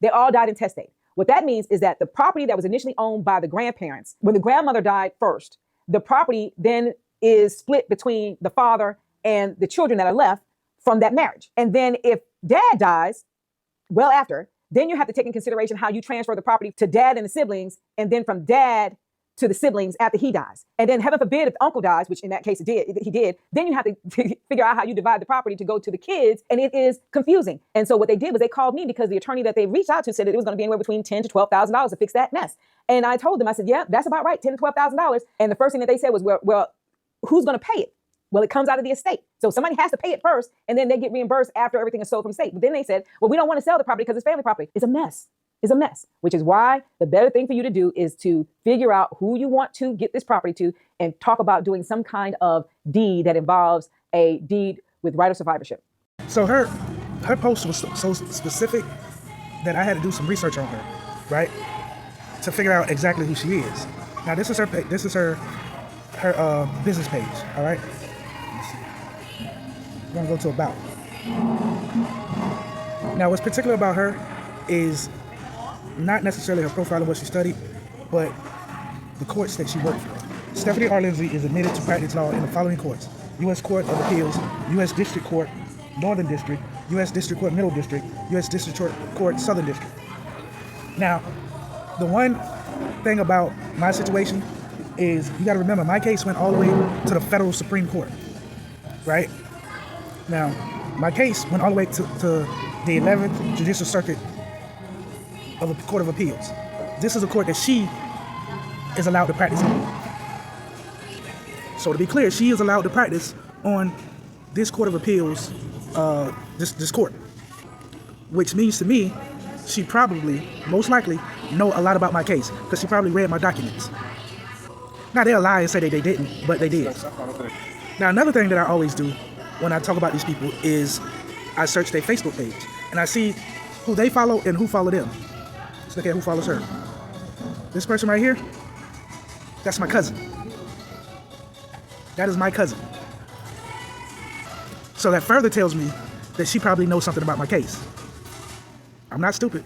They all died intestate. What that means is that the property that was initially owned by the grandparents, when the grandmother died first, the property then is split between the father and the children that are left from that marriage. And then if dad dies well after, then you have to take in consideration how you transfer the property to dad and the siblings, and then from dad to the siblings after he dies. And then heaven forbid if the uncle dies, which in that case he did, then you have to figure out how you divide the property to go to the kids, and it is confusing. And so what they did was they called me because the attorney that they reached out to said that it was going to be anywhere between $10,000 to $12,000 to fix that mess. And I told them, I said, yeah, that's about right, $10,000 to $12,000. And the first thing that they said was, well, who's going to pay it? Well, it comes out of the estate. So somebody has to pay it first, and then they get reimbursed after everything is sold from the estate. But then they said, well, we don't want to sell the property because it's family property. It's a mess. It's a mess, which is why the better thing for you to do is to figure out who you want to get this property to and talk about doing some kind of deed that involves a deed with right of survivorship. So her post was so specific that I had to do some research on her, right, to figure out exactly who she is. Now this is her business page. All right, I'm gonna go to about. Now what's particular about her is not necessarily her profile and what she studied, but the courts that she worked for. Stephanie R. Lindsay is admitted to practice law in the following courts: U.S. Court of Appeals, U.S. District Court, Northern District, U.S. District Court, Middle District, U.S. District Court, Southern District. Now, the one thing about my situation is you got to remember my case went all the way to the federal Supreme Court, right? Now, my case went all the way to the 11th Judicial Circuit of the Court of Appeals. This is a court that she is allowed to practice on. So to be clear, she is allowed to practice on this Court of Appeals, this court, which means to me, she probably, most likely, know a lot about my case because she probably read my documents. Now they'll lie and say they didn't, but they did. Now another thing that I always do when I talk about these people is I search their Facebook page and I see who they follow and who follow them. Let's look at who follows her. This person right here, that's my cousin. That is my cousin. So that further tells me that she probably knows something about my case. I'm not stupid.